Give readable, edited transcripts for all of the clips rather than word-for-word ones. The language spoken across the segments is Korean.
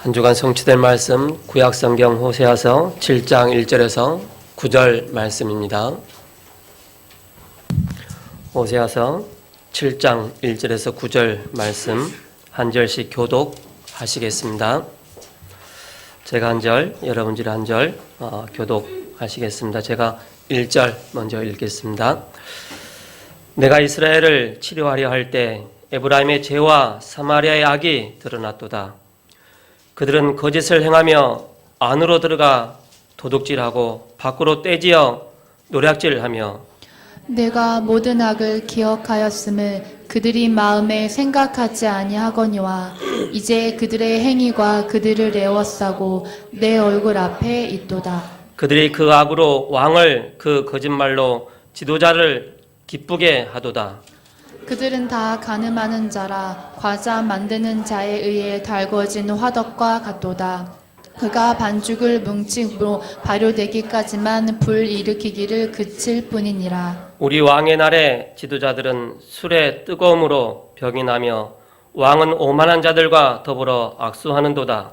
한 주간 성취된 말씀 구약성경 호세아서 7장 1절에서 9절 말씀입니다. 호세아서 7장 1절에서 9절 말씀 한 절씩 교독하시겠습니다. 제가 한 절, 여러분들이 한 절 교독하시겠습니다. 제가 1절 먼저 읽겠습니다. 내가 이스라엘을 치료하려 할 때 에브라임의 죄와 사마리아의 악이 드러났도다. 그들은 거짓을 행하며 안으로 들어가 도둑질하고 밖으로 떼지어 노략질하며 내가 모든 악을 기억하였음을 그들이 마음에 생각하지 아니하거니와 이제 그들의 행위가 그들을 애워싸고 내 얼굴 앞에 있도다. 그들이 그 악으로 왕을 그 거짓말로 지도자를 기쁘게 하도다. 그들은 다 가늠하는 자라 과자 만드는 자에 의해 달궈진 화덕과 같도다. 그가 반죽을 뭉치므로 발효되기까지만 불 일으키기를 그칠 뿐이니라. 우리 왕의 날에 지도자들은 술의 뜨거움으로 병이 나며 왕은 오만한 자들과 더불어 악수하는도다.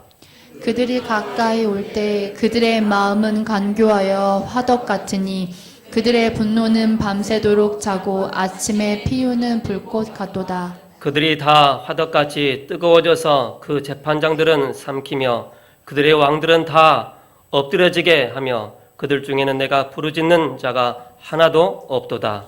그들이 가까이 올 때 그들의 마음은 간교하여 화덕 같으니 그들의 분노는 밤새도록 자고 아침에 피우는 불꽃 같도다. 그들이 다 화덕같이 뜨거워져서 그 재판장들은 삼키며 그들의 왕들은 다 엎드려지게 하며 그들 중에는 내가 부르짖는 자가 하나도 없도다.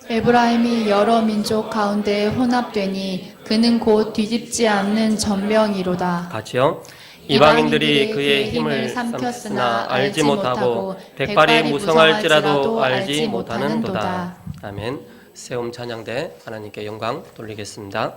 에브라임이 여러 민족 가운데 혼합되니 그는 곧 뒤집지 않는 전병이로다. 같이요. 이방인들이 그의 힘을 삼켰으나 알지 못하고 백발이 무성할지라도 알지 못하는도다. 아멘. 세움 찬양대 하나님께 영광 돌리겠습니다.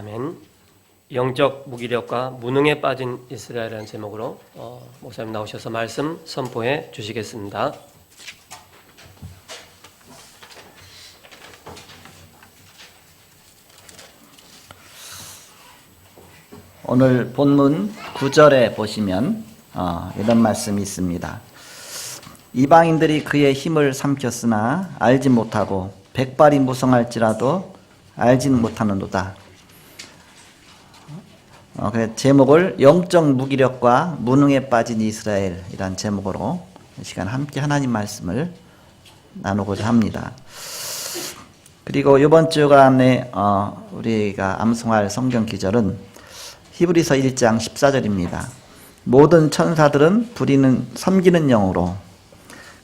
아멘. 영적 무기력과 무능에 빠진 이스라엘이라는 제목으로 목사님 나오셔서 말씀 선포해 주시겠습니다. 오늘 본문 9절에 보시면 이런 말씀이 있습니다. 이방인들이 그의 힘을 삼켰으나 알지 못하고 백발이 무성할지라도 알지는 못하는도다. 그래서 제목을 영적 무기력과 무능에 빠진 이스라엘이란 제목으로 이 시간 함께 하나님 말씀을 나누고자 합니다. 그리고 이번 주간에 우리가 암송할 성경 기절은 히브리서 1장 14절입니다. 모든 천사들은 부리는 섬기는 영으로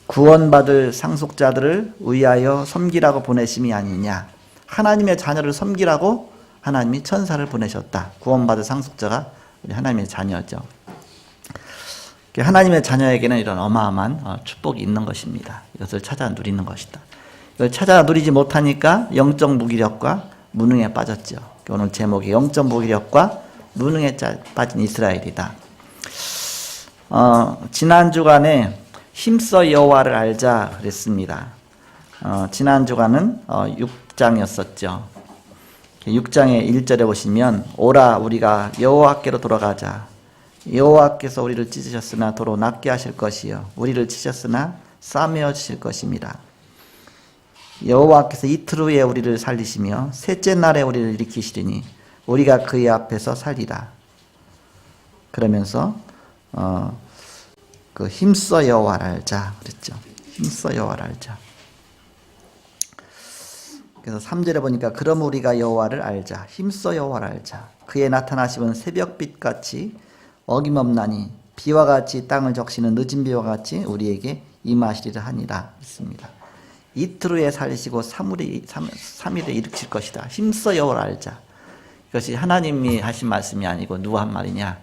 구원받을 상속자들을 위하여 섬기라고 보내심이 아니냐. 하나님의 자녀를 섬기라고 하나님이 천사를 보내셨다. 구원받을 상속자가 우리 하나님의 자녀죠. 하나님의 자녀에게는 이런 어마어마한 축복이 있는 것입니다. 이것을 찾아 누리는 것이다. 이걸 찾아 누리지 못하니까 영적 무기력과 무능에 빠졌죠. 오늘 제목이 영적 무기력과 무능에 빠진 이스라엘이다. 지난 주간에 힘써 여호와를 알자 그랬습니다. 지난 주간은 6장이었었죠. 6장의 1절에 보시면 오라 우리가 여호와께로 돌아가자. 여호와께서 우리를 찢으셨으나 도로 낫게 하실 것이요 우리를 치셨으나 싸매어 주실 것입니다. 여호와께서 이틀 후에 우리를 살리시며 셋째 날에 우리를 일으키시리니 우리가 그의 앞에서 살리라. 그러면서 그 힘써 여호와를 알자 그랬죠. 힘써 여호와를 알자. 그래서 3절에 보니까 그럼 우리가 여호와를 알자. 힘써 여호와를 알자. 그의 나타나심은 새벽빛같이 어김없나니 비와 같이 땅을 적시는 늦은 비와 같이 우리에게 임하시리라 하니라 했습니다. 이틀 후에 살리시고 3일에 일으킬 것이다. 힘써 여호와를 알자. 이것이 하나님이 하신 말씀이 아니고 누가 한 말이냐.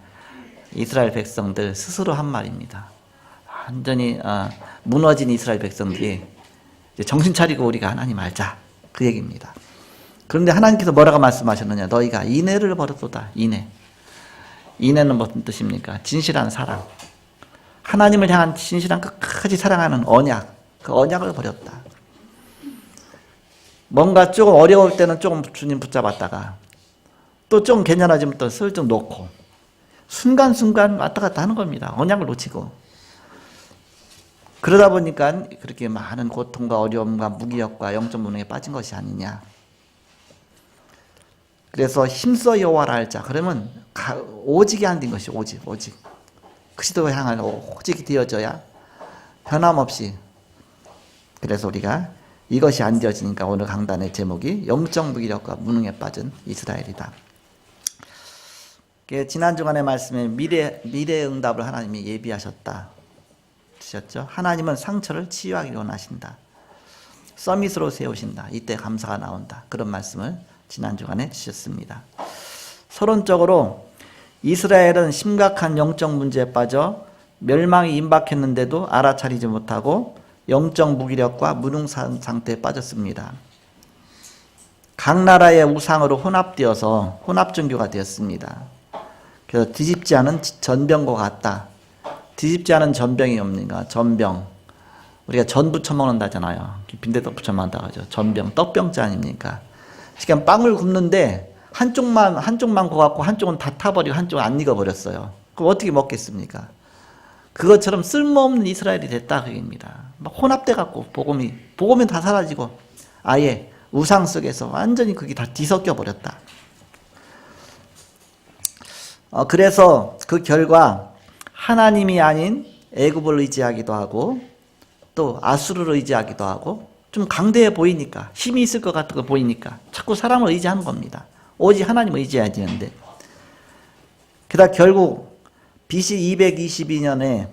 이스라엘 백성들 스스로 한 말입니다. 완전히 무너진 이스라엘 백성들이 정신 차리고 우리가 하나님 알자. 그 얘기입니다. 그런데 하나님께서 뭐라고 말씀하셨느냐. 너희가 인애를 버렸도다. 인애. 인애는 무슨 뜻입니까? 진실한 사랑. 하나님을 향한 진실한 끝까지 사랑하는 언약. 그 언약을 버렸다. 뭔가 조금 어려울 때는 조금 주님 붙잡았다가 또 좀 괜찮아지면 또 슬쩍 놓고 순간순간 왔다 갔다 하는 겁니다. 언약을 놓치고. 그러다 보니까 그렇게 많은 고통과 어려움과 무기력과 영적 무능에 빠진 것이 아니냐. 그래서 힘써 여호와를 알자. 그러면 오직이 안 된 것이 오직. 그리스도를 향한 오직이 되어져야 변함없이. 그래서 우리가 이것이 안 되어지니까 오늘 강단의 제목이 영적 무기력과 무능에 빠진 이스라엘이다. 지난 주간의 말씀에 미래의 응답을 하나님이 예비하셨다. 주셨죠. 하나님은 상처를 치유하기를 원하신다. 서밋으로 세우신다. 이때 감사가 나온다. 그런 말씀을 지난 주간에 주셨습니다. 서론적으로 이스라엘은 심각한 영적 문제에 빠져 멸망이 임박했는데도 알아차리지 못하고 영적 무기력과 무능 상태에 빠졌습니다. 각 나라의 우상으로 혼합되어서 혼합종교가 되었습니다. 그래서 뒤집지 않은 전병과 같다. 뒤집지 않은 전병이 뭡니까? 전병. 우리가 전 부쳐 먹는다잖아요. 빈대떡 부쳐 먹는다 하죠. 전병, 떡병자 아닙니까? 그러니까 빵을 굽는데 한쪽만 고갖고 한쪽은 다 타버리고 한쪽은 안 익어버렸어요. 그럼 어떻게 먹겠습니까? 그것처럼 쓸모없는 이스라엘이 됐다 그 얘기입니다. 막 혼합돼갖고 복음이 다 사라지고 아예 우상 속에서 완전히 그게 다 뒤섞여 버렸다. 그래서 그 결과 하나님이 아닌 애굽을 의지하기도 하고 또 아수르를 의지하기도 하고 좀 강대해 보이니까 힘이 있을 것 같은 거 보이니까 자꾸 사람을 의지하는 겁니다. 오직 하나님을 의지해야 되는데 게다가 결국 BC 722년에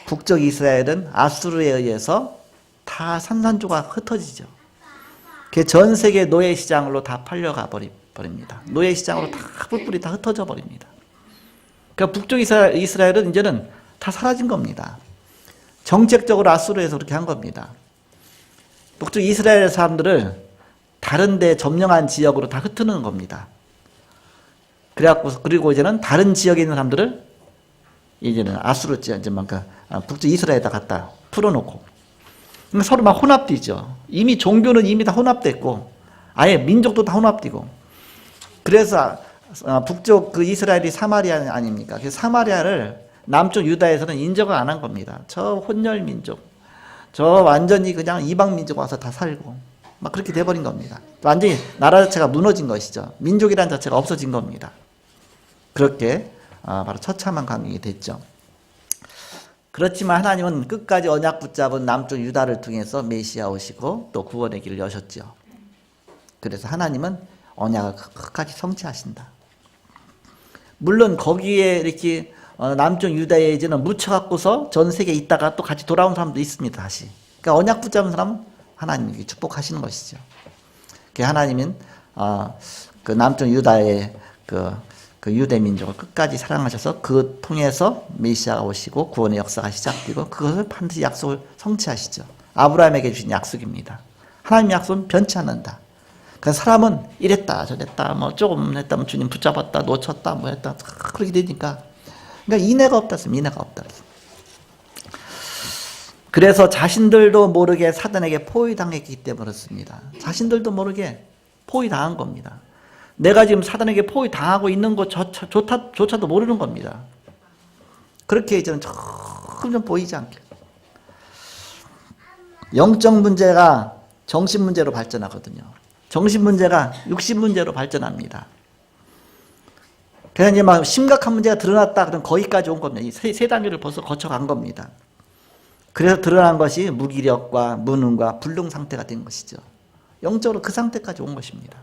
북쪽 이스라엘은 아수르에 의해서 다 산산조가 흩어지죠. 그 전 세계 노예 시장으로 다 팔려가 버립니다. 노예 시장으로 다 뿔뿔이 다 흩어져 버립니다. 그러니까 북쪽 이스라엘은 이제는 다 사라진 겁니다. 정책적으로 아수르에서 그렇게 한 겁니다. 북쪽 이스라엘 사람들을 다 다른 데 점령한 지역으로 다 흩트는 겁니다. 그래갖고 그리고 이제는 다른 지역에 있는 사람들을 이제는 아수르 지역만 북쪽 이스라엘에다 갖다 풀어놓고 그러니까 서로 막 혼합되죠. 이미 종교는 이미 다 혼합됐고 아예 민족도 다 혼합되고 그래서 북쪽 그 이스라엘이 사마리아 아닙니까? 그래서 사마리아를 남쪽 유다에서는 인정을 안 한 겁니다. 저 혼혈 민족, 저 완전히 그냥 이방 민족 와서 다 살고 막 그렇게 돼버린 겁니다. 완전히 나라 자체가 무너진 것이죠. 민족이란 자체가 없어진 겁니다. 그렇게 바로 처참한 광경이 됐죠. 그렇지만 하나님은 끝까지 언약 붙잡은 남쪽 유다를 통해서 메시아 오시고 또 구원의 길을 여셨죠. 그래서 하나님은 언약을 끝까지 성취하신다. 물론 거기에 이렇게 남쪽 유다에 이제는 묻혀갖고서 전 세계에 있다가 또 같이 돌아온 사람도 있습니다. 다시. 그러니까 언약 붙잡은 사람은 하나님이 축복하시는 것이죠. 하나님은 그 남쪽 유다의 그 유대 민족을 끝까지 사랑하셔서 그 통해서 메시아가 오시고 구원의 역사가 시작되고 그것을 반드시 약속을 성취하시죠. 아브라함에게 주신 약속입니다. 하나님 약속은 변치 않는다. 그래서 사람은 이랬다 저랬다 뭐 조금 했다면 주님 붙잡았다 놓쳤다 뭐 했다 그렇게 되니까 그러니까 인애가 없다 인애가 없다. 그래서 자신들도 모르게 사단에게 포위당했기 때문에 그렇습니다. 자신들도 모르게 포위당한 겁니다. 내가 지금 사단에게 포위당하고 있는 것조차도 모르는 겁니다. 그렇게 이제는 점점 보이지 않게. 영적 문제가 정신 문제로 발전하거든요. 정신 문제가 육신 문제로 발전합니다. 그래서 이제 막 심각한 문제가 드러났다 그러면 거기까지 온 겁니다. 이 세 단계를 벌써 거쳐간 겁니다. 그래서 드러난 것이 무기력과 무능과 불능 상태가 된 것이죠. 영적으로 그 상태까지 온 것입니다.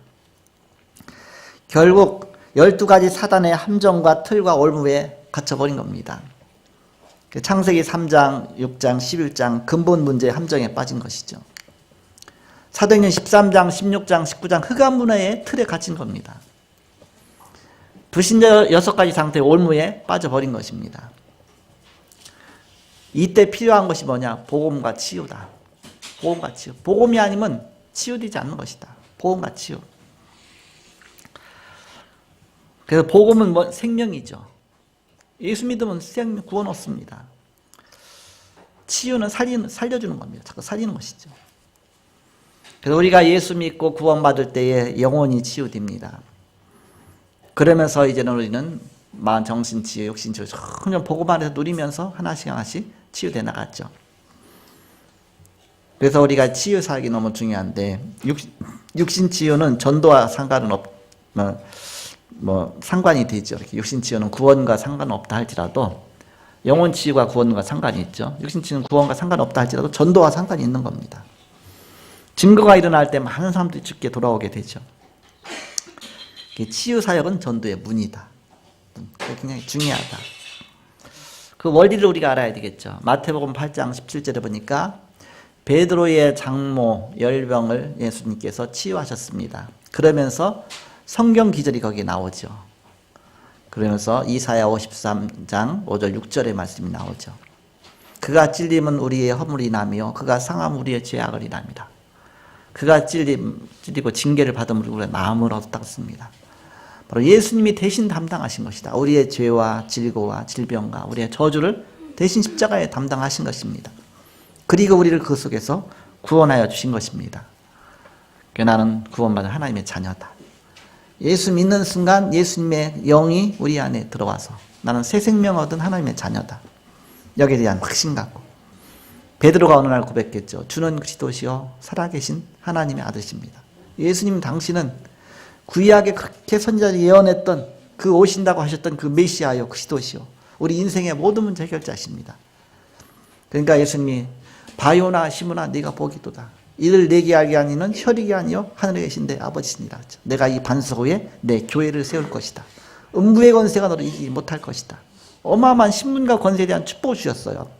결국 12가지 사단의 함정과 틀과 올무에 갇혀버린 겁니다. 창세기 3장, 6장, 11장 근본 문제의 함정에 빠진 것이죠. 사도행전 13장, 16장, 19장 흑암문화의 틀에 갇힌 겁니다. 불신자 6가지 상태의 올무에 빠져버린 것입니다. 이때 필요한 것이 뭐냐? 복음과 치유다. 복음과 치유. 복음이 아니면 치유되지 않는 것이다. 복음과 치유. 그래서 복음은 뭐 생명이죠. 예수 믿으면 생명 구원 얻습니다. 치유는 살려주는 겁니다. 자꾸 살리는 것이죠. 그래서 우리가 예수 믿고 구원받을 때에 영혼이 치유됩니다. 그러면서 이제는 우리는 마음, 정신 치유, 육신 치유 점점 복음 안에서 누리면서 하나씩 하나씩 치유돼 나갔죠. 그래서 우리가 치유 사역이 너무 중요한데 육신 치유는 전도와 상관은 상관이 되죠. 이렇게 육신 치유는 구원과 상관없다 할지라도 영혼 치유가 구원과 상관이 있죠. 육신 치유는 구원과 상관없다 할지라도 전도와 상관이 있는 겁니다. 증거가 일어날 때 많은 사람들이 죽게 돌아오게 되죠. 치유 사역은 전도의 문이다. 굉장히 중요하다. 그 원리를 우리가 알아야 되겠죠. 마태복음 8장 17절에 보니까 베드로의 장모 열병을 예수님께서 치유하셨습니다. 그러면서 성경 기절이 거기에 나오죠. 그러면서 이사야 53장 5절 6절의 말씀이 나오죠. 그가 찔림은 우리의 허물이 나며 그가 상함 우리의 죄악을 이랍니다. 그가 찔리고 징계를 받음으로 우리가 나음을 얻었다고 씁니다. 바로 예수님이 대신 담당하신 것이다. 우리의 죄와 질고와 질병과 우리의 저주를 대신 십자가에 담당하신 것입니다. 그리고 우리를 그 속에서 구원하여 주신 것입니다. 나는 구원받은 하나님의 자녀다. 예수 믿는 순간 예수님의 영이 우리 안에 들어와서 나는 새 생명 얻은 하나님의 자녀다. 여기에 대한 확신 갖고 베드로가 어느 날 고백했죠. 주는 그리스도시요 살아계신 하나님의 아들이십니다. 예수님 당신은 구약에 그렇게 선지자들이 예언했던 그 오신다고 하셨던 그 메시아요 그리스도시요 우리 인생의 모든 문제 해결자십니다. 그러니까 예수님이 바요나 시므나 네가 보기도다. 이를 내게 알게 하니는 혈육이 아니요 하늘에 계신 내 아버지시니라. 내가 이 반석 위에 내 교회를 세울 것이다. 음부의 권세가 너를 이기지 못할 것이다. 어마어마한 신분과 권세에 대한 축복을 주셨어요.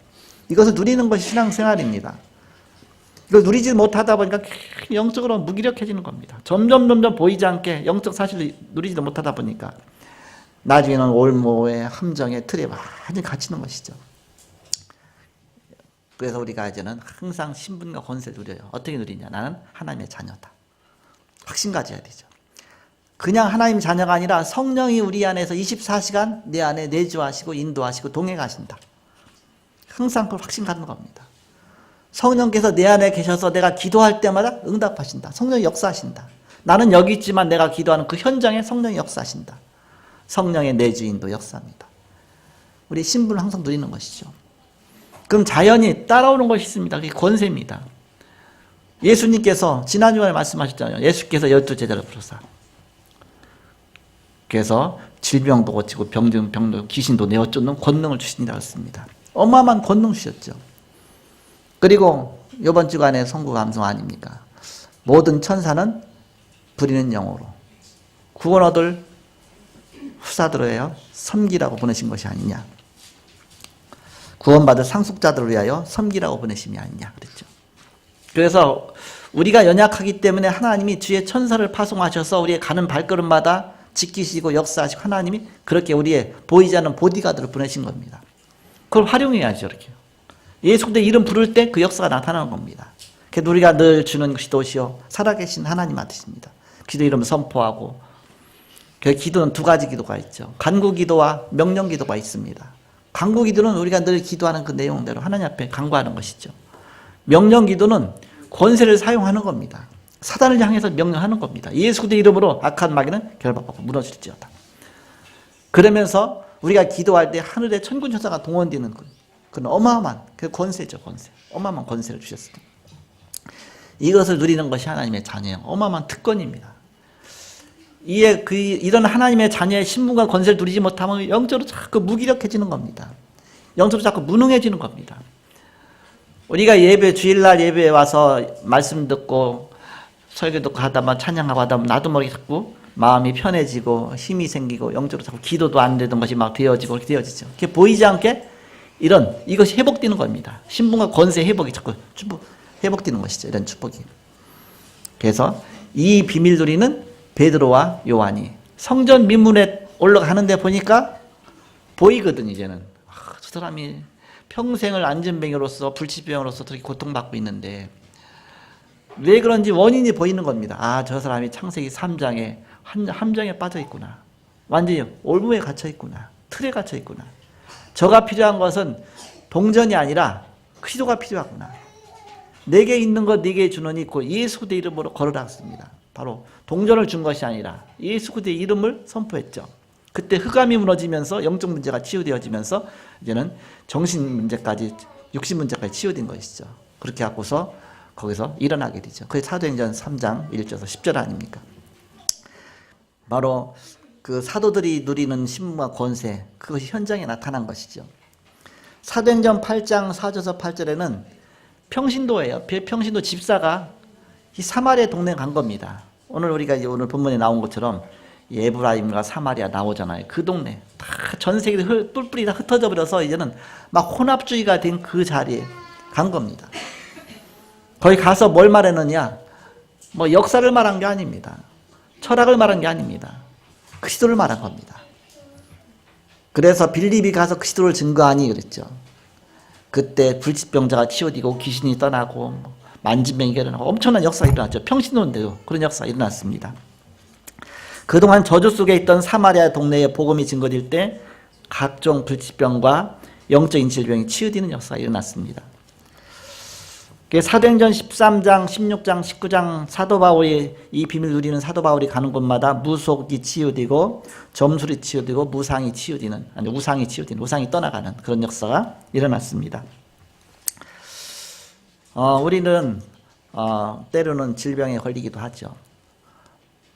이것을 누리는 것이 신앙생활입니다. 이걸 누리지 못하다 보니까 영적으로 무기력해지는 겁니다. 점점 보이지 않게 영적 사실을 누리지도 못하다 보니까 나중에는 올모의 함정의 틀에 완전히 갇히는 것이죠. 그래서 우리가 이제는 항상 신분과 권세를 누려요. 어떻게 누리냐? 나는 하나님의 자녀다. 확신 가져야 되죠. 그냥 하나님 자녀가 아니라 성령이 우리 안에서 24시간 내 안에 내주하시고 인도하시고 동행하신다. 항상 그걸 확신 갖는 겁니다. 성령께서 내 안에 계셔서 내가 기도할 때마다 응답하신다. 성령이 역사하신다. 나는 여기 있지만 내가 기도하는 그 현장에 성령이 역사하신다. 성령의 내주인도 역사합니다. 우리 신분을 항상 누리는 것이죠. 그럼 자연히 따라오는 것이 있습니다. 그게 권세입니다. 예수님께서 지난주에 말씀하셨잖아요. 예수께서 12제자를 부르사 그래서 질병도 고치고 병도 귀신도 내어쫓는 권능을 주신다고 했습니다. 어마어마한 권능 주셨죠. 그리고 이번 주간에 선구 감성 아닙니까? 모든 천사는 부리는 영어로 구원 얻을 후사들을 섬기라고 보내신 것이 아니냐. 구원받을 상속자들을 위하여 섬기라고 보내심이 아니냐 그랬죠. 그래서 우리가 연약하기 때문에 하나님이 주의 천사를 파송하셔서 우리의 가는 발걸음마다 지키시고 역사하시고 하나님이 그렇게 우리의 보이지 않는 보디가드를 보내신 겁니다. 그걸 활용해야죠. 이렇게 예수 그리스도의 이름 부를 때 그 역사가 나타나는 겁니다. 그래서 우리가 늘 주는 기도시요 살아계신 하나님 앞이십니다. 기도 이름을 선포하고 그 기도는 두 가지 기도가 있죠. 간구 기도와 명령 기도가 있습니다. 간구 기도는 우리가 늘 기도하는 그 내용대로 하나님 앞에 간구하는 것이죠. 명령 기도는 권세를 사용하는 겁니다. 사단을 향해서 명령하는 겁니다. 예수 그리스도 이름으로 악한 마귀는 결박받고 무너질지어다. 그러면서 우리가 기도할 때 하늘의 천군 천사가 동원되는 그런 어마어마한 그 권세죠. 권세. 어마어마한 권세를 주셨습니다. 이것을 누리는 것이 하나님의 자녀예요. 어마어마한 특권입니다. 이런 하나님의 자녀의 신분과 권세를 누리지 못하면 영적으로 자꾸 무기력해지는 겁니다. 영적으로 자꾸 무능해지는 겁니다. 우리가 주일날 예배에 와서 말씀 듣고 설교 듣고 하다 보면 찬양하고 하다 보면 나도 모르게 자꾸 마음이 편해지고 힘이 생기고 영적으로 자꾸 기도도 안 되던 것이 막 되어지고 그렇게 되어지죠. 그게 보이지 않게 이것이 회복되는 겁니다. 신분과 권세 회복이 자꾸 회복되는 것이죠. 이런 축복이. 그래서 이 비밀 누리는 베드로와 요한이 성전 민문에 올라가는데 보니까 보이거든. 이제는 저 사람이 평생을 안전병으로서 불치병으로서 그렇게 고통받고 있는데 왜 그런지 원인이 보이는 겁니다. 저 사람이 창세기 3장에 함정에 빠져 있구나. 완전히 올무에 갇혀 있구나. 틀에 갇혀 있구나. 저가 필요한 것은 동전이 아니라 기도가 필요하구나. 내게 있는 것 네게 주노니 곧 예수 그리스도의 이름으로 걸으라 했습니다. 바로 동전을 준 것이 아니라 예수 그리스도의 이름을 선포했죠. 그때 흑암이 무너지면서 영적 문제가 치유되어지면서 이제는 정신 문제까지 육신 문제까지 치유된 것이죠. 그렇게 하고서 거기서 일어나게 되죠. 그게 사도행전 3장 1절에서 10절 아닙니까? 바로 그 사도들이 누리는 신분과 권세, 그것이 현장에 나타난 것이죠. 사도행전 8장 4절에서 8절에는 평신도예요. 평신도 집사가 이 사마리아 동네에 간 겁니다. 우리가 오늘 본문에 나온 것처럼 에브라임과 사마리아 나오잖아요. 그 동네 다 전 세계에 뿔뿔이 다 흩어져 버려서 이제는 막 혼합주의가 된 그 자리에 간 겁니다. 거기 가서 뭘 말했느냐? 뭐 역사를 말한 게 아닙니다. 철학을 말한 게 아닙니다. 그리스도를 말한 겁니다. 그래서 빌립이 가서 그리스도를 증거하니 그랬죠. 그때 불치병자가 치유되고 귀신이 떠나고 만진병이 일어나고 엄청난 역사가 일어났죠. 평신도인데도 그런 역사가 일어났습니다. 그동안 저주 속에 있던 사마리아 동네에 복음이 증거될 때 각종 불치병과 영적인 질병이 치유되는 역사가 일어났습니다. 사도행전 13장, 16장, 19장 사도 바울이 이 비밀 누리는 사도 바울이 가는 곳마다 무속이 치유되고 점술이 치유되고 우상이 치유되는 우상이 떠나가는 그런 역사가 일어났습니다. 우리는 때로는 질병에 걸리기도 하죠.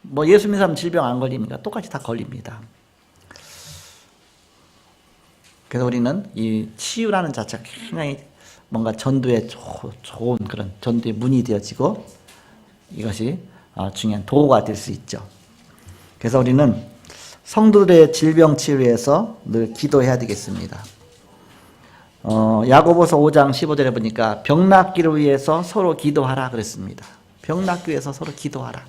뭐 예수 믿는 사람 질병 안 걸립니까? 똑같이 다 걸립니다. 그래서 우리는 이 치유라는 자체가 굉장히 뭔가 전도에 좋은 그런 전도의 문이 되어지고 이것이 중요한 도구가 될 수 있죠. 그래서 우리는 성도들의 질병 치유에서 늘 기도해야 되겠습니다. 야고보서 5장 15절에 보니까 병 낫기를 위해서 서로 기도하라 그랬습니다. 병 낫기 위해서 서로 기도하라.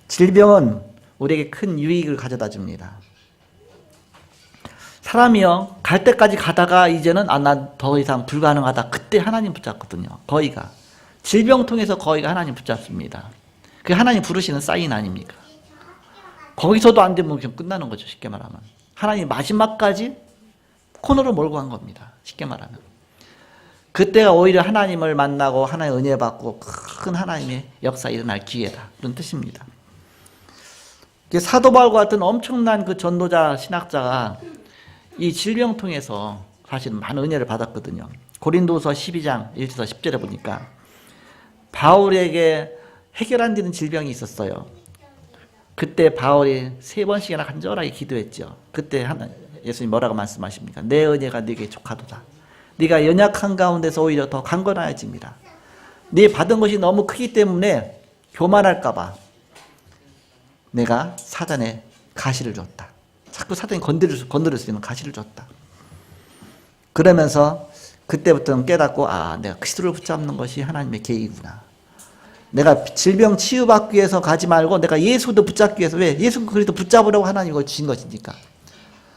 질병은 우리에게 큰 유익을 가져다 줍니다. 사람이요, 갈 때까지 가다가 이제는 난 더 이상 불가능하다. 그때 하나님 붙잡거든요. 거의가. 질병 통해서 거기가 하나님 붙잡습니다. 그게 하나님 부르시는 사인 아닙니까? 거기서도 안 되면 그냥 끝나는 거죠. 쉽게 말하면. 하나님 마지막까지 코너로 몰고 간 겁니다. 쉽게 말하면. 그때가 오히려 하나님을 만나고 하나님의 은혜 받고 큰 하나님의 역사 일어날 기회다. 그런 뜻입니다. 사도 바울과 같은 엄청난 그 전도자 신학자가 이 질병 통해서 사실은 많은 은혜를 받았거든요. 고린도서 12장 1절에서 10절에 보니까 바울에게 해결 안 되는 질병이 있었어요. 그때 바울이 3번씩이나 간절하게 기도했죠. 그때 예수님 뭐라고 말씀하십니까? 내 은혜가 네게 족하도다. 네가 연약한 가운데서 오히려 더 강건하여집니다. 네 받은 것이 너무 크기 때문에 교만할까 봐 내가 사단에 가시를 줬다. 자꾸 사단이 건드릴 수 있는 가시를 줬다. 그러면서 그때부터는 깨닫고 내가 그리스도를 붙잡는 것이 하나님의 계획이구나. 내가 질병 치유받기 위해서 가지 말고 내가 예수도 붙잡기 위해서, 왜? 예수 그리스도 붙잡으라고 하나님이 그걸 주신 것이니까.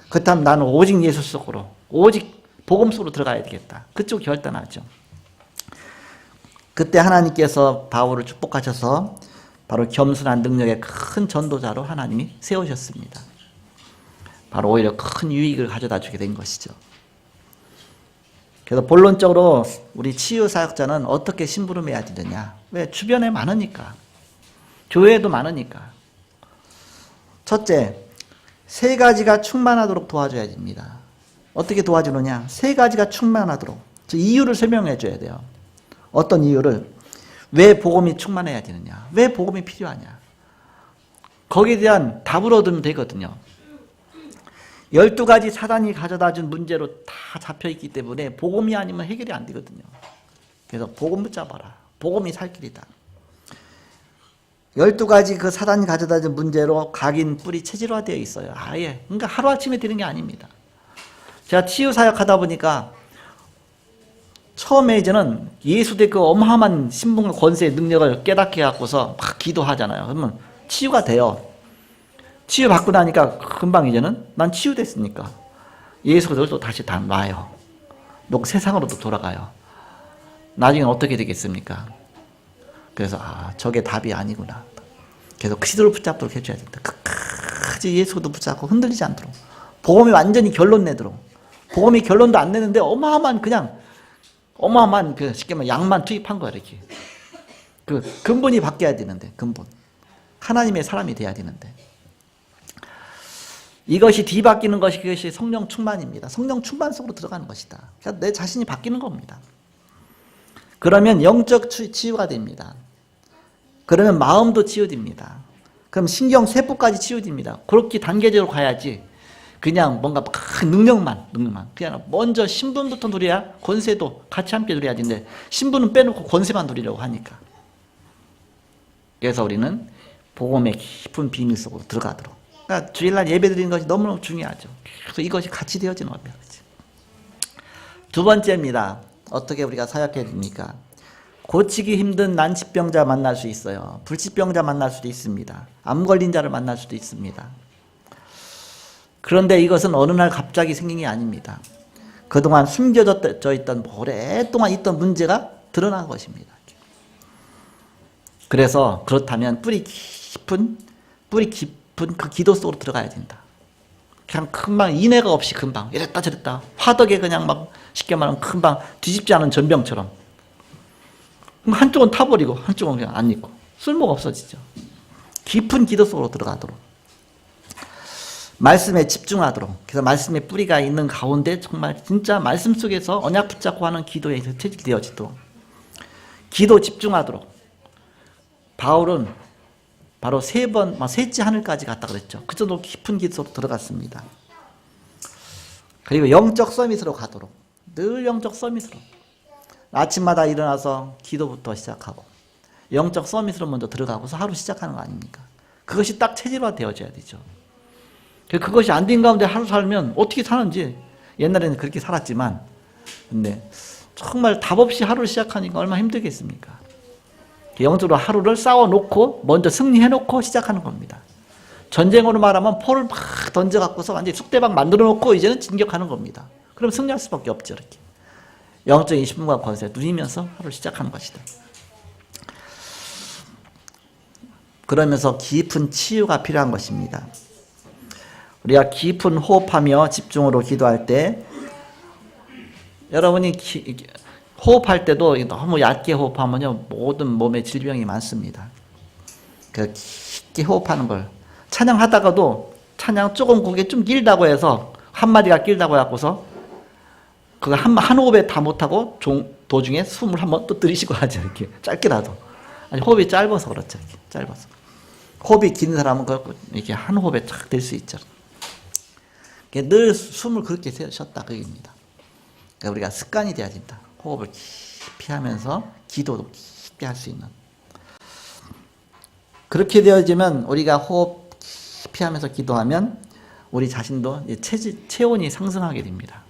그렇다면 나는 오직 예수 속으로, 오직 복음 속으로 들어가야 되겠다. 그쪽 결단하죠. 그때 하나님께서 바울을 축복하셔서 바로 겸손한 능력의 큰 전도자로 하나님이 세우셨습니다. 바로 오히려 큰 유익을 가져다 주게 된 것이죠. 그래서 본론적으로 우리 치유사역자는 어떻게 심부름해야 되느냐. 왜? 주변에 많으니까. 교회에도 많으니까. 첫째, 3가지가 충만하도록 도와줘야 됩니다. 어떻게 도와주느냐? 3가지가 충만하도록. 이유를 설명해 줘야 돼요. 어떤 이유를? 왜 복음이 충만해야 되느냐? 왜 복음이 필요하냐? 거기에 대한 답을 얻으면 되거든요. 12가지 사단이 가져다준 문제로 다 잡혀있기 때문에 복음이 아니면 해결이 안 되거든요. 그래서 복음 붙잡아라. 복음이 살 길이다. 12가지 그 사단이 가져다준 문제로 각인 뿌리 체질화되어 있어요. 아예. 그러니까 하루아침에 되는 게 아닙니다. 제가 치유사역 하다 보니까 처음에 이제는 예수의 그 어마어마한 신분과 권세의 능력을 깨닫게 갖고서 막 기도하잖아요. 그러면 치유가 돼요. 치유받고 나니까 금방 이제는 난 치유됐으니까 예수를 또 다시 다 놔요. 놓고 세상으로 또 돌아가요. 나중에 어떻게 되겠습니까? 그래서 저게 답이 아니구나. 그래서 그리스도를 붙잡도록 해줘야 된다. 끝까지 예수도 붙잡고 흔들리지 않도록. 복음이 완전히 결론 내도록. 복음이 결론도 안 내는데 어마어마한 그 쉽게 말하면 양만 투입한 거야. 이렇게. 그 근본이 바뀌어야 되는데, 근본. 하나님의 사람이 돼야 되는데. 이것이 뒤바뀌는 것이 그것이 성령 충만입니다. 성령 충만 속으로 들어가는 것이다. 그러니까 내 자신이 바뀌는 겁니다. 그러면 영적 치유가 됩니다. 그러면 마음도 치유됩니다. 그럼 신경 세포까지 치유됩니다. 그렇게 단계적으로 가야지 그냥 뭔가 큰 능력만 그냥 먼저 신분부터 누려야 권세도 같이 함께 누려야 되는데 신분은 빼놓고 권세만 누리려고 하니까. 그래서 우리는 복음의 깊은 비밀 속으로 들어가도록. 그러니까 주일날 예배 드리는 것이 너무너무 중요하죠. 그래서 이것이 같이 되어지는 겁니다. 두 번째입니다. 어떻게 우리가 사역해야 됩니까? 고치기 힘든 난치병자 만날 수 있어요. 불치병자 만날 수도 있습니다. 암 걸린 자를 만날 수도 있습니다. 그런데 이것은 어느 날 갑자기 생긴 게 아닙니다. 그동안 숨겨져 있던 오랫동안 있던 문제가 드러난 것입니다. 그래서 그렇다면 뿌리 깊은 그 기도 속으로 들어가야 된다. 그냥 금방 인해가 없이 금방 이랬다 저랬다 화덕에 그냥 막 쉽게 말하면 금방 뒤집지 않은 전병처럼 한쪽은 타버리고 한쪽은 그냥 안 있고 쓸모가 없어지죠. 깊은 기도 속으로 들어가도록 말씀에 집중하도록. 그래서 말씀의 뿌리가 있는 가운데 정말 진짜 말씀 속에서 언약 붙잡고 하는 기도에 체질되어지도록 기도 집중하도록. 바울은 바로 3번, 셋째 하늘까지 갔다 그랬죠. 그 정도 깊은 기도 속으로 들어갔습니다. 그리고 영적 서밋으로 가도록. 늘 영적 서밋으로. 아침마다 일어나서 기도부터 시작하고 영적 서밋으로 먼저 들어가고서 하루 시작하는 거 아닙니까? 그것이 딱 체질화 되어져야 되죠. 그것이 안 된 가운데 하루 살면 어떻게 사는지 옛날에는 그렇게 살았지만 근데 정말 답 없이 하루를 시작하니까 얼마나 힘들겠습니까? 영적으로 하루를 싸워놓고 먼저 승리해놓고 시작하는 겁니다. 전쟁으로 말하면 포를 막 던져갖고서 완전히 쑥대박 만들어놓고 이제는 진격하는 겁니다. 그럼 승리할 수밖에 없죠. 이렇게 영적인 신분과 권세를 누리면서 하루를 시작하는 것이다. 그러면서 깊은 치유가 필요한 것입니다. 우리가 깊은 호흡하며 집중으로 기도할 때 여러분이 호흡할 때도 너무 얕게 호흡하면요 모든 몸에 질병이 많습니다. 그 깊게 호흡하는 걸 찬양하다가도 찬양 조금 그게 좀 길다고 해서 한마디가 길다고 해갖고서 그거 한 호흡에 다 못하고 도중에 숨을 한번 또 들이쉬고 하죠. 이렇게 짧게라도. 아니 호흡이 짧아서 그렇죠. 이렇게 짧아서. 호흡이 긴 사람은 이렇게 한 호흡에 쫙 될 수 있죠. 늘 숨을 그렇게 쉬었다 그 얘기입니다. 그러니까 우리가 습관이 돼야 된다. 호흡을 깊이 하면서 기도도 깊이 할 수 있는. 그렇게 되어지면 우리가 호흡 깊이 하면서 기도하면 우리 자신도 체온이 상승하게 됩니다.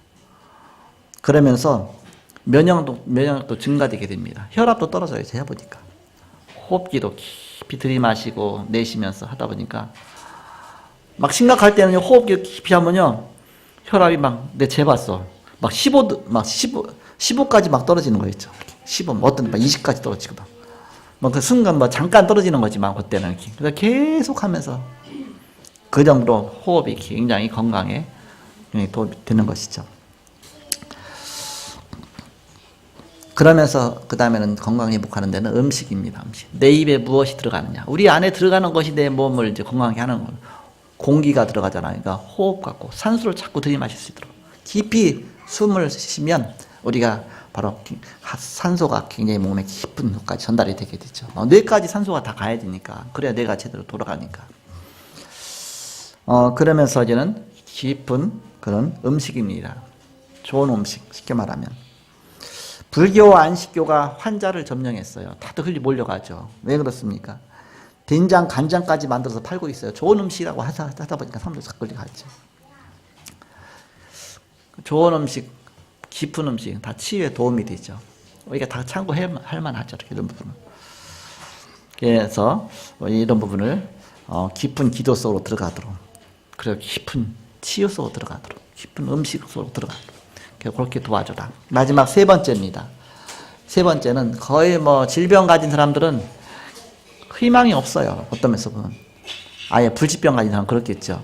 그러면서 면역도 증가되게 됩니다. 혈압도 떨어져요. 제가 보니까. 호흡기도 깊이 들이마시고 내쉬면서 하다 보니까 막 심각할 때는 호흡기 깊이 하면요. 혈압이 내 재봤어. 막 15까지 막 떨어지는 거 있죠. 15, 어떤 20까지 떨어지고 그 순간 잠깐 떨어지는 거지만 그때는 이렇게. 그래서 계속 하면서 그 정도로 호흡이 굉장히 건강에 도움이 되는 것이죠. 그러면서 그 다음에는 건강 회복하는 데는 음식입니다. 음식. 내 입에 무엇이 들어가느냐. 우리 안에 들어가는 것이 내 몸을 이제 건강하게 하는 거예요. 공기가 들어가잖아요. 그러니까 호흡 갖고 산소를 자꾸 들이마실 수 있도록. 깊이 숨을 쉬면 우리가 바로 산소가 굉장히 몸에 깊은 곳까지 전달이 되게 되죠. 뇌까지 산소가 다 가야 되니까. 그래야 뇌가 제대로 돌아가니까. 그러면서 이제는 깊은 그런 음식입니다. 좋은 음식, 쉽게 말하면. 불교와 안식교가 환자를 점령했어요. 다들 흘리 몰려가죠. 왜 그렇습니까? 된장, 간장까지 만들어서 팔고 있어요. 좋은 음식이라고 하다 보니까 사람들이 자꾸 가죠. 좋은 음식, 깊은 음식 다 치유에 도움이 되죠. 우리가 다 참고할 만하죠. 이런 부분은. 그래서 이런 부분을 깊은 기도 속으로 들어가도록, 그리고 깊은 치유 속으로 들어가도록, 깊은 음식 속으로 들어가도록 그렇게 도와줘라. 마지막 세 번째입니다. 세 번째는 거의 질병 가진 사람들은 희망이 없어요. 어떤 면에서 보면. 아예 불치병 가진 사람은 그렇겠죠.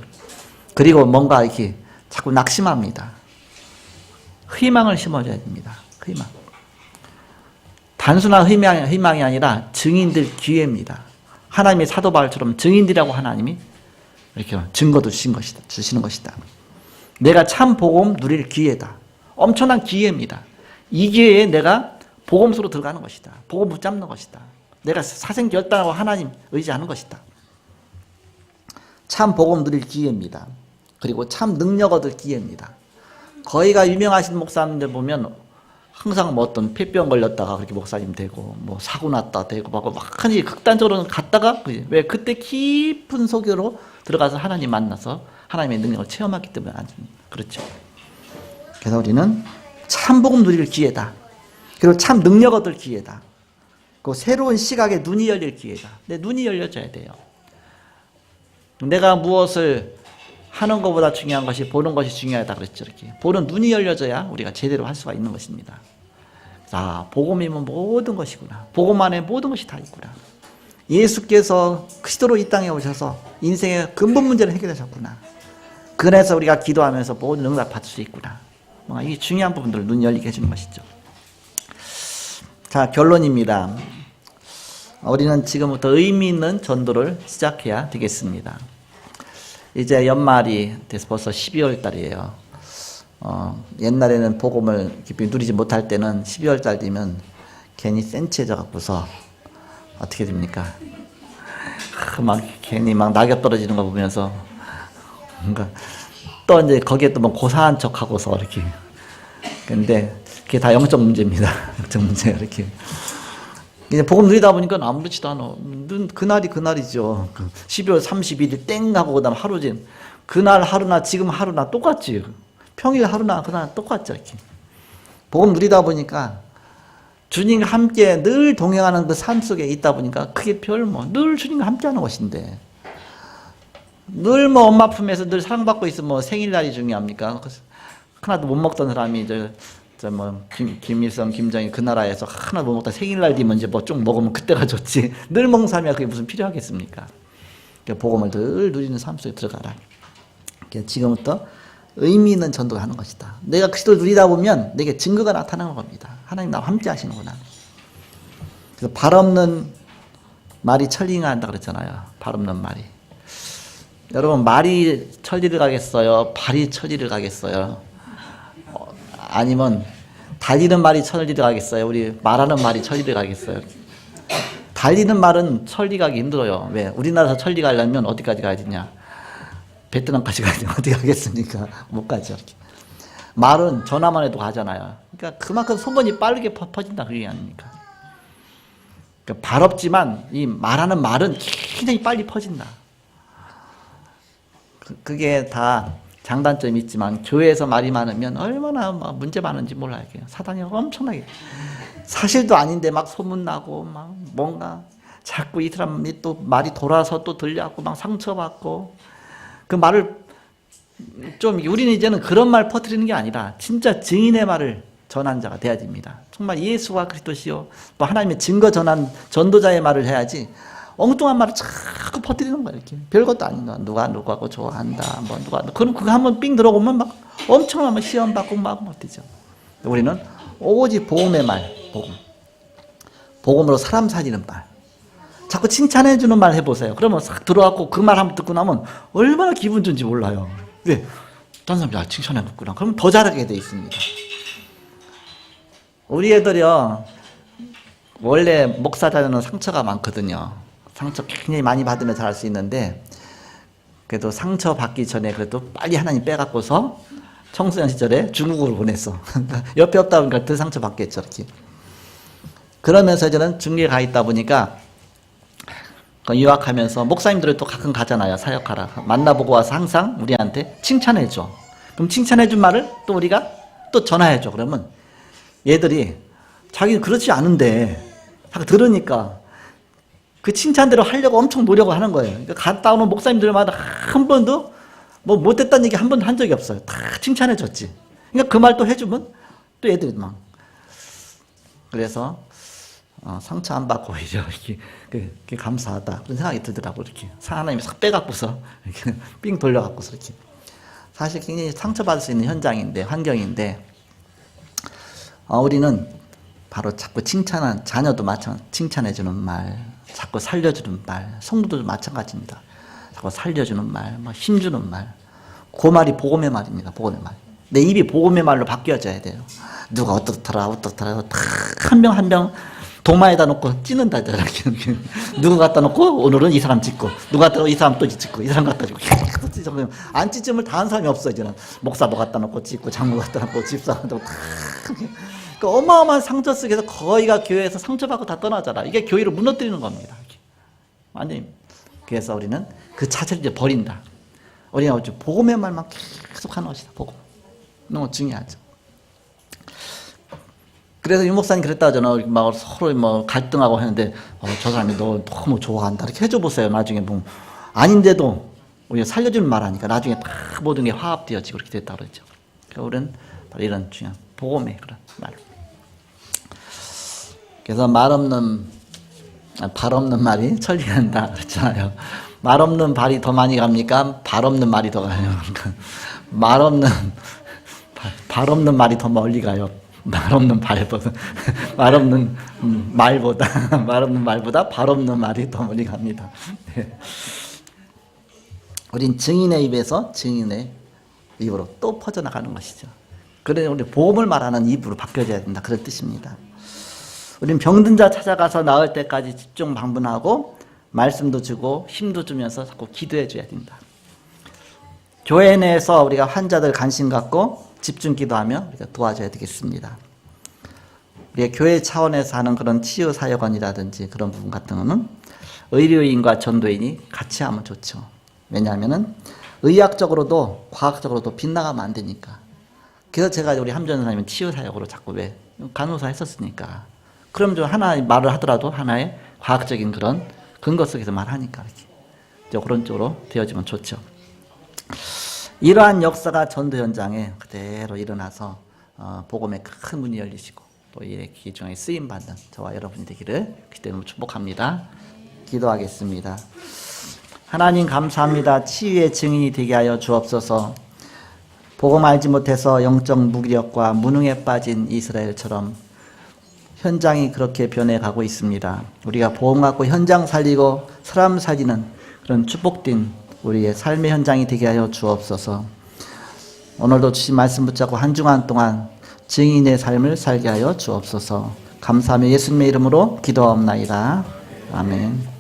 그리고 뭔가 이렇게 자꾸 낙심합니다. 희망을 심어줘야 됩니다. 희망. 단순한 희망이 아니라 증인들 기회입니다. 하나님의 사도 바울처럼 증인들이라고 하나님이 이렇게 증거도 주시는 것이다. 내가 참 복음 누릴 기회다. 엄청난 기회입니다. 이 기회에 내가 복음 속으로 들어가는 것이다. 복음 붙잡는 것이다. 내가 사생결단하고 하나님 의지하는 것이다. 참 복음 누릴 기회입니다. 그리고 참 능력 얻을 기회입니다. 거기가 유명하신 목사님들 보면 항상 어떤 폐병 걸렸다가 그렇게 목사님 되고 사고 났다 되고 막 하니 극단적으로 갔다가 왜 그때 깊은 소교로 들어가서 하나님 만나서 하나님의 능력을 체험했기 때문에 그렇죠. 그래서 우리는 참 복음 누릴 기회다. 그리고 참 능력 얻을 기회다. 그 새로운 시각에 눈이 열릴 기회다. 내 눈이 열려져야 돼요. 내가 무엇을 하는 것보다 중요한 것이 보는 것이 중요하다 그랬죠. 이렇게 보는 눈이 열려져야 우리가 제대로 할 수가 있는 것입니다. 복음이면 모든 것이구나. 복음 안에 모든 것이 다 있구나. 예수께서 그리스도로 이 땅에 오셔서 인생의 근본 문제를 해결하셨구나. 그래서 우리가 기도하면서 모든 응답 받을 수 있구나. 이 중요한 부분들을 눈 열리게 해주는 것이죠. 자, 결론입니다. 우리는 지금부터 의미 있는 전도를 시작해야 되겠습니다. 이제 연말이 돼서 벌써 12월 달이에요. 옛날에는 복음을 깊이 누리지 못할 때는 12월 달 되면 괜히 센치해져 갖고서 어떻게 됩니까? 괜히 낙엽 떨어지는 거 보면서 뭔가 또 이제 거기에 또 고사한 척 하고서 이렇게. 근데 그게 다 영적 문제입니다. 영적 문제가 이렇게. 이제 복음 누리다 보니까 아무렇지도 않아. 그날이 그날이죠. 12월 31일 땡 하고 그다음 하루 전 그날 하루나 지금 하루나 똑같지. 평일 하루나 그날 똑같죠. 이렇게. 복음 누리다 보니까 주님과 함께 늘 동행하는 그 삶 속에 있다 보니까 그게 늘 주님과 함께하는 것인데 늘 엄마 품에서 늘 사랑받고 있으면 생일날이 중요합니까? 하나도 못 먹던 사람이 이제 김일성, 김정일 그 나라에서 하나 못 먹다 생일날 되면 이제 뭐 좀 먹으면 그때가 좋지. 늘 먹는 삶이야 그게 무슨 필요하겠습니까? 그러니까 복음을 늘 누리는 삶 속에 들어가라. 그러니까 지금부터 의미 있는 전도를 하는 것이다. 내가 그리스도를 누리다 보면 내게 증거가 나타나는 겁니다. 하나님 나와 함께 하시는구나. 그래서 발 없는 말이 천리가 한다 그랬잖아요. 발 없는 말이. 여러분 말이 천리를 가겠어요? 발이 천리를 가겠어요? 아니면 달리는 말이 천리를 가겠어요? 우리 말하는 말이 천리를 가겠어요? 달리는 말은 천리 가기 힘들어요. 왜? 우리나라에서 천리 가려면 어디까지 가야 되냐? 베트남까지 가야 되냐? 어디 가겠습니까? 못 가죠. 이렇게. 말은 전화만 해도 가잖아요. 그러니까 그만큼 소문이 빠르게 퍼진다 그 얘기 아닙니까? 그러니까 발 없지만 이 말하는 말은 굉장히 빨리 퍼진다. 그게 다 장단점이 있지만 교회에서 말이 많으면 얼마나 문제 많은지 몰라요. 사단이 엄청나게 사실도 아닌데 막 소문나고 막 뭔가 자꾸 이 사람이 또 말이 돌아서 또 들려갖고 막 상처받고 그 말을 좀 우리는 이제는 그런 말 퍼뜨리는 게 아니라 진짜 증인의 말을 전한 자가 돼야 됩니다. 정말 예수와 그리스도시요 또 하나님의 증거 전한 전도자의 말을 해야지 엉뚱한 말을 자꾸 퍼뜨리는 거야. 이렇게 별것도 아닌 거 누가 누구하고 좋아한다 뭐 누가 그럼 그거 한번 삥 들어오면 막 엄청나게 시험 받고 막 못되죠. 우리는 오직 복음의 말, 복음으로 사람 살리는 말. 자꾸 칭찬해 주는 말 해보세요. 그러면 싹 들어왔고 그 말 한번 듣고 나면 얼마나 기분 좋은지 몰라요. 왜? 다른 사람이 날 칭찬해줬구나. 그러면 더 잘하게 돼 있습니다. 우리 애들이요 원래 목사자는 상처가 많거든요. 상처 굉장히 많이 받으면 잘할 수 있는데 그래도 상처 받기 전에 그래도 빨리 하나님 빼갖고서 청소년 시절에 중국으로 보냈어. 옆에 없다 보니까 더 상처 받겠죠. 이렇게. 그러면서 저는 중국에 가 있다 보니까 유학하면서 목사님들이 또 가끔 가잖아요. 사역하라. 만나보고 와서 항상 우리한테 칭찬해줘. 그럼 칭찬해준 말을 또 우리가 또 전화해줘. 그러면 얘들이 자기는 그렇지 않은데 들으니까 그 칭찬대로 하려고 엄청 노력을 하는 거예요. 그러니까 갔다 오는 목사님들마다 한 번도 뭐 못했다는 얘기 한 번도 한 적이 없어요. 다 칭찬해줬지. 그러니까 그 말 또 해주면 또 애들이 막. 그래서 상처 안 받고 오히려 이렇게 감사하다 그런 생각이 들더라고. 이렇게 하나님이 싹 빼갖고서 이렇게 삥 돌려갖고서 이렇게 사실 굉장히 상처받을 수 있는 현장인데 환경인데 우리는 바로 자꾸 칭찬한 자녀도 칭찬해주는 말, 자꾸 살려주는 말, 성도도 마찬가지입니다. 자꾸 살려주는 말, 뭐 힘주는 말, 그 말이 복음의 말입니다. 복음의 말. 내 입이 복음의 말로 바뀌어져야 돼요. 누가 어떻더라 다 한 명 한 명 도마에다 놓고 찌는다. 누구 갖다 놓고 오늘은 이 사람 찢고 누구 갖다 놓고 이 사람 또 찢고 이 사람 갖다 찢고 안 찢으면 다 한 사람이 없어. 이제는 목사도 갖다 놓고 찢고 장로 갖다 놓고 집사도 그 어마어마한 상처 속에서 거의가 교회에서 상처받고 다 떠나잖아. 이게 교회를 무너뜨리는 겁니다. 완전히. 그래서 우리는 그 자체를 이제 버린다. 우리가 복음의 말만 계속 하는 것이다. 복음. 너무 중요하죠. 그래서 유 목사님 그랬다 하잖아. 막 서로 뭐 갈등하고 했는데 저 사람이 너 너무 좋아한다. 이렇게 해줘 보세요. 나중에 뭐 아닌데도 우리가 살려주는 말 하니까 나중에 다 모든 게 화합되어지고 그렇게 됐다 그러죠. 그러니까 우리는 바로 이런 중요한 복음의 그런 말. 그래서 발 없는 말이 천리한다 그랬잖아요. 말 없는 발이 더 많이 갑니까? 발 없는 말이 더 가요. 말 없는 말이 더 멀리 가요. 말 없는 말보다 발 없는 말이 더 멀리 갑니다. 네. 우린 증인의 입에서 증인의 입으로 또 퍼져나가는 것이죠. 그래서 우리 복음을 말하는 입으로 바뀌어져야 된다. 그런 뜻입니다. 우린 병든 자 찾아가서 나을 때까지 집중 방문하고 말씀도 주고 힘도 주면서 자꾸 기도해 줘야 된다. 교회 내에서 우리가 환자들 관심 갖고 집중 기도하며 우리가 도와줘야 되겠습니다. 우리가 교회 차원에서 하는 그런 치유 사역원이라든지 그런 부분 같은 거는 의료인과 전도인이 같이 하면 좋죠. 왜냐하면은 의학적으로도 과학적으로도 빗나가면 안 되니까. 그래서 제가 우리 함전 선생님은 치유 사역으로 자꾸 왜 간호사 했었으니까. 그럼 좀 하나의 말을 하더라도 하나의 과학적인 그런 근거 속에서 말하니까 이렇게 그런 쪽으로 되어지면 좋죠. 이러한 역사가 전도 현장에 그대로 일어나서 복음의 큰 문이 열리시고 또 이 기중에 쓰임 받는 저와 여러분이 되기를 기대로 축복합니다. 기도하겠습니다. 하나님 감사합니다. 치유의 증인이 되게 하여 주옵소서. 복음 알지 못해서 영적 무기력과 무능에 빠진 이스라엘처럼 현장이 그렇게 변해가고 있습니다. 우리가 복음 갖고 현장 살리고 사람 살리는 그런 축복된 우리의 삶의 현장이 되게 하여 주옵소서. 오늘도 주신 말씀 붙잡고 한 주간 동안 증인의 삶을 살게 하여 주옵소서. 감사하며 예수님의 이름으로 기도하옵나이다. 아멘.